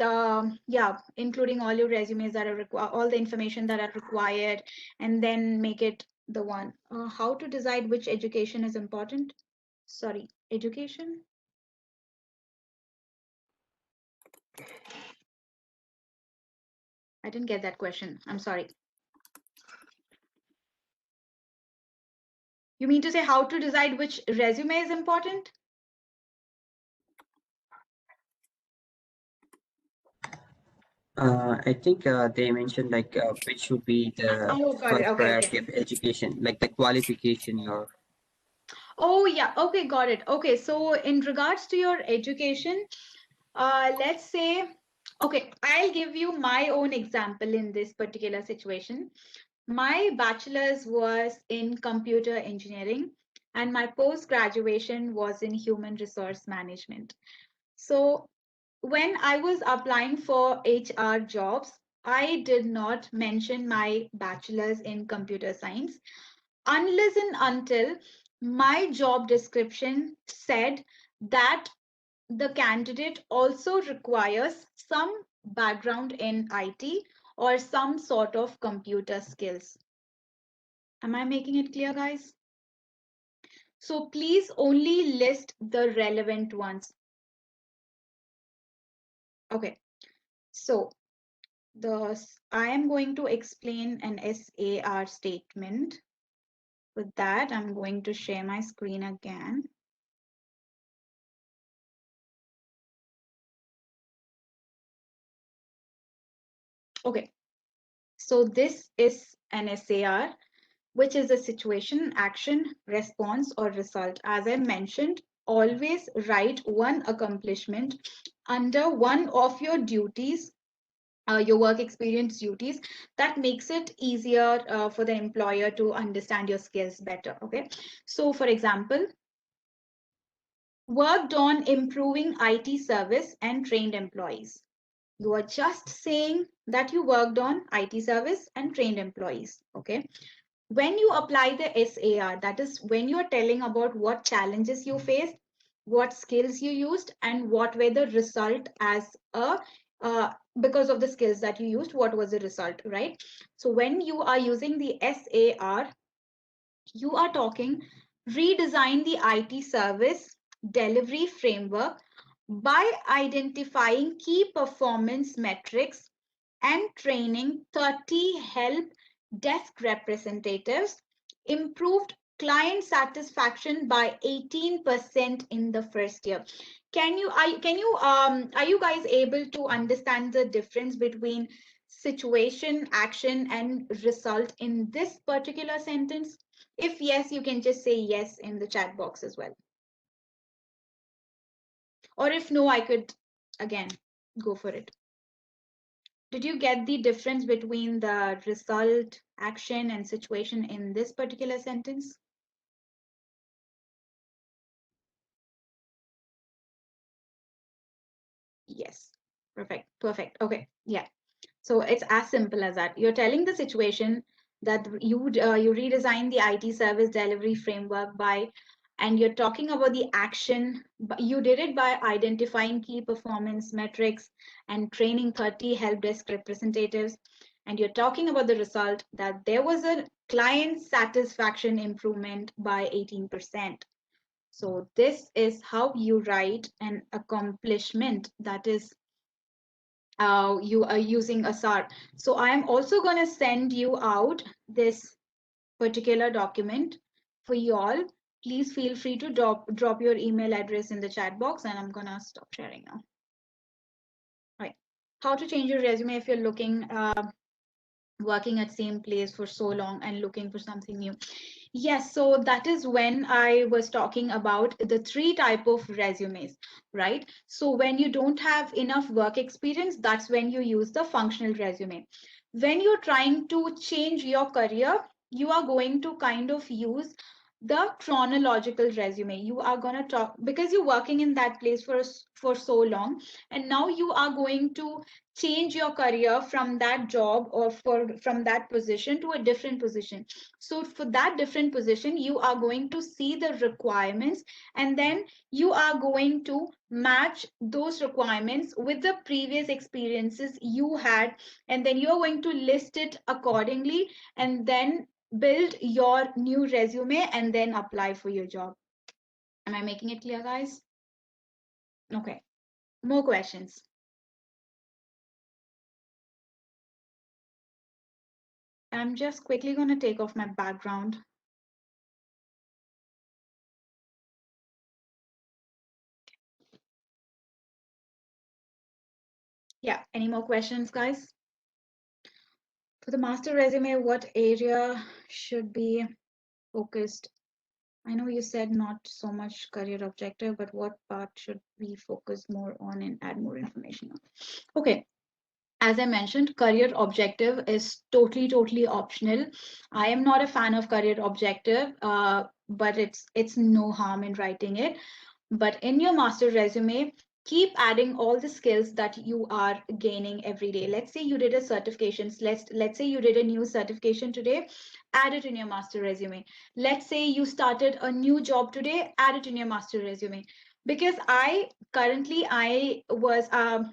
[SPEAKER 2] yeah, including all your resumes that are required, all the information that are required, and then make it the one. How to decide which education is important? Sorry, education? I didn't get that question. I'm sorry. You mean to say how to decide which resume is important?
[SPEAKER 3] I think they mentioned like which would be the
[SPEAKER 2] Oh, got it.
[SPEAKER 3] first
[SPEAKER 2] Okay, okay.
[SPEAKER 3] priority of education, like the qualification or.
[SPEAKER 2] Oh, yeah. Okay, got it. Okay, so in regards to your education, let's say, okay, I'll give you my own example in this particular situation. My bachelor's was in computer engineering, and my post graduation was in human resource management. So when I was applying for HR jobs, I did not mention my bachelor's in computer science unless and until my job description said that the candidate also requires some background in IT or some sort of computer skills. Am I making it clear, guys? So please only list the relevant ones. Okay, so I am going to explain an SAR statement. With that, I'm going to share my screen again. Okay, so this is an SAR, which is a situation, action, response, or result. As I mentioned, always write one accomplishment under one of your duties, your work experience duties. That makes it easier for the employer to understand your skills better. Okay, so for example, worked on improving IT service and trained employees. You are just saying that you worked on IT service and trained employees. Okay, when you apply the SAR, that is when you are telling about what challenges you faced, what skills you used, and what were the result as a because of the skills that you used, what was the result, right? So when you are using the SAR, you are talking redesign the IT service delivery framework by identifying key performance metrics and training 30 help desk representatives, improved client satisfaction by 18% in the first year. Are you guys able to understand the difference between situation, action, and result in this particular sentence? If yes, you can just say yes in the chat box as well. Or if no, I could again go for it. Did you get the difference between the result, action, and situation in this particular sentence? Yes. Perfect. Okay. Yeah. So it's as simple as that. You're telling the situation that you redesign the IT service delivery framework by, and you're talking about the action. You did it by identifying key performance metrics and training 30 help desk representatives. And you're talking about the result that there was a client satisfaction improvement by 18%. So this is how you write an accomplishment that is you are using a SAR. So I am also going to send you out this particular document for you all. Please feel free to drop your email address in the chat box, and I'm going to stop sharing now. All right. How to change your resume if you're looking working at same place for so long and looking for something new. Yes, so that is when I was talking about the 3 type of resumes, right? So when you don't have enough work experience, that's when you use the functional resume. When you're trying to change your career, you are going to kind of use the chronological resume. You are going to talk because you're working in that place for so long, and now you are going to change your career from that job or from that position to a different position. So for that different position, you are going to see the requirements, and then you are going to match those requirements with the previous experiences you had, and then you're going to list it accordingly, and then build your new resume and then apply for your job. Am I making it clear, guys? Okay. More questions? I'm just quickly going to take off my background. Yeah, any more questions, guys? For the master resume, what area should be focused? I know you said not so much career objective, but what part should we focus more on and add more information on? Okay. As I mentioned, career objective is totally optional. I am not a fan of career objective, but it's no harm in writing it. But in your master resume, keep adding all the skills that you are gaining every day. Let's say you did a certifications. Let's say you did a new certification today, add it in your master resume. Let's say you started a new job today, add it in your master resume. Because I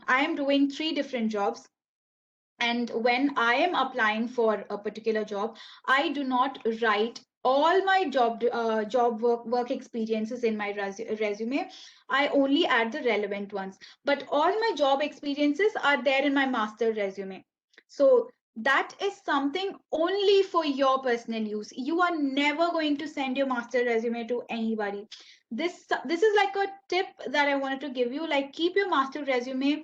[SPEAKER 2] am doing 3 different jobs. And when I am applying for a particular job, I do not write all my job work experiences in my resume. I only add the relevant ones, but all my job experiences are there in my master resume. So that is something only for your personal use. You are never going to send your master resume to anybody. This is like a tip that I wanted to give you. Like, keep your master resume.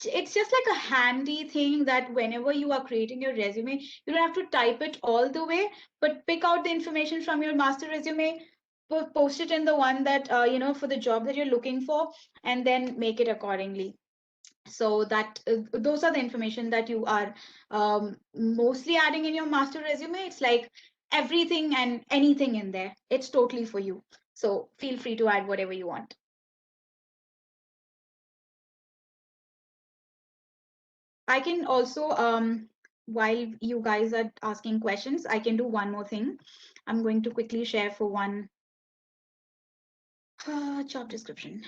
[SPEAKER 2] It's just like a handy thing that whenever you are creating your resume, you don't have to type it all the way, but pick out the information from your master resume, post it in the one that for the job that you're looking for, and then make it accordingly. So that those are the information that you are mostly adding in your master resume. It's like everything and anything in there. It's totally for you. So feel free to add whatever you want. I can also, while you guys are asking questions, I can do one more thing. I'm going to quickly share for one job description.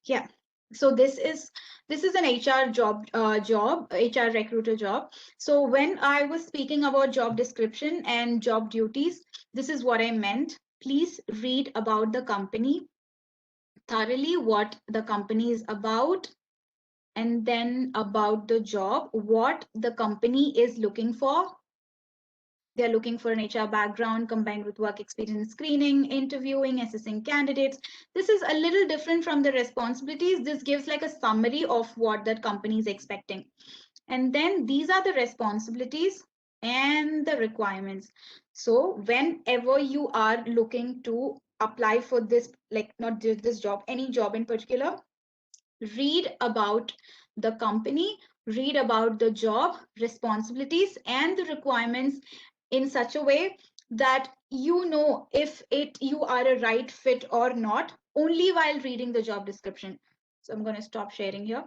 [SPEAKER 2] Yeah. So this is an HR job, HR recruiter job. So when I was speaking about job description and job duties, this is what I meant. Please read about the company thoroughly, what the company is about, and then about the job, what the company is looking for. They're looking for an HR background combined with work experience screening, interviewing, assessing candidates. This is a little different from the responsibilities. This gives like a summary of what that company is expecting. And then these are the responsibilities and the requirements. So whenever you are looking to apply for this, like not just this job, any job in particular, read about the company, read about the job responsibilities and the requirements in such a way that you know if you are a right fit or not only while reading the job description. So I'm going to stop sharing here.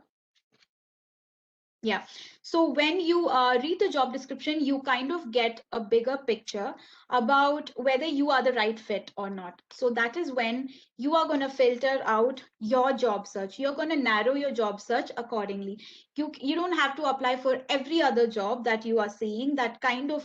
[SPEAKER 2] Yeah. So when you read the job description, you kind of get a bigger picture about whether you are the right fit or not. So that is when you are going to filter out your job search. You're going to narrow your job search accordingly. You don't have to apply for every other job that you are seeing that kind of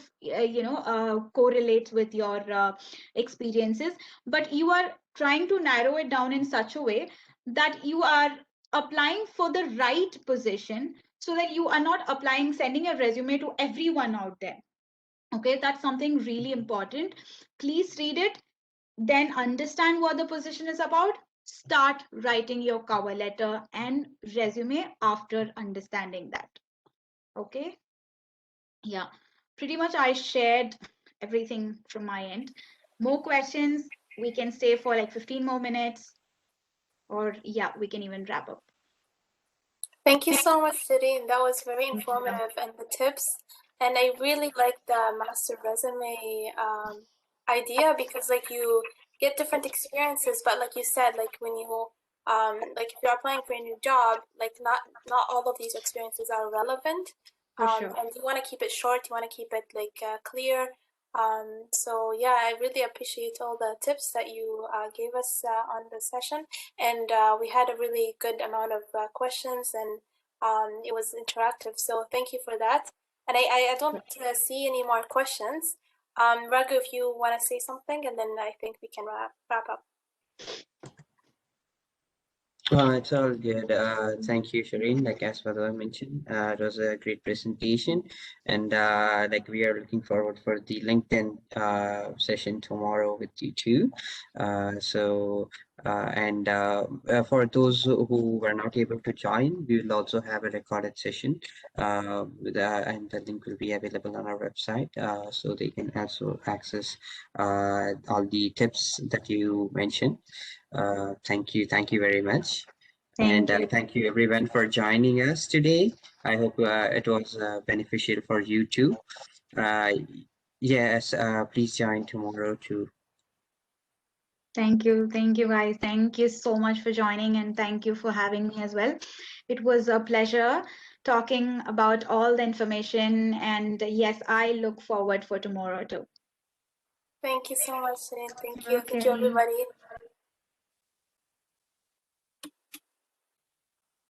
[SPEAKER 2] correlates with your experiences, but you are trying to narrow it down in such a way that you are applying for the right position, so that you are not applying, sending a resume to everyone out there. Okay, that's something really important. Please read it, then understand what the position is about. Start writing your cover letter and resume after understanding that. Okay, yeah, pretty much I shared everything from my end. More questions? We can stay for like 15 more minutes, or yeah, we can even wrap up.
[SPEAKER 1] Thank you so much, Shireen. That was very informative, and the tips. And I really like the master resume idea, because like you get different experiences, but like you said, like when you like if you're applying for a new job, like not all of these experiences are relevant.
[SPEAKER 2] For sure.
[SPEAKER 1] And you want to keep it short. You want to keep it like clear. So yeah, I really appreciate all the tips that you gave us on the session, and we had a really good amount of questions, and it was interactive. So thank you for that. And I don't see any more questions. Raghu, if you want to say something, and then I think we can wrap up.
[SPEAKER 3] It's all good. Thank you, Shireen. Like as Father mentioned, it was a great presentation, and like we are looking forward for the LinkedIn session tomorrow with you too. For those who were not able to join, we will also have a recorded session, and the link will be available on our website, so they can also access all the tips that you mentioned. Thank you very much.
[SPEAKER 2] Thank you.
[SPEAKER 3] Thank you everyone for joining us today. I hope it was beneficial for you too. Yes, please join tomorrow too.
[SPEAKER 2] Thank you guys. Thank you so much for joining, and thank you for having me as well. It was a pleasure talking about all the information, and yes, I look forward for tomorrow too.
[SPEAKER 1] Thank you so much, Shireen. Thank you.
[SPEAKER 2] Okay.
[SPEAKER 1] Thank you, everybody.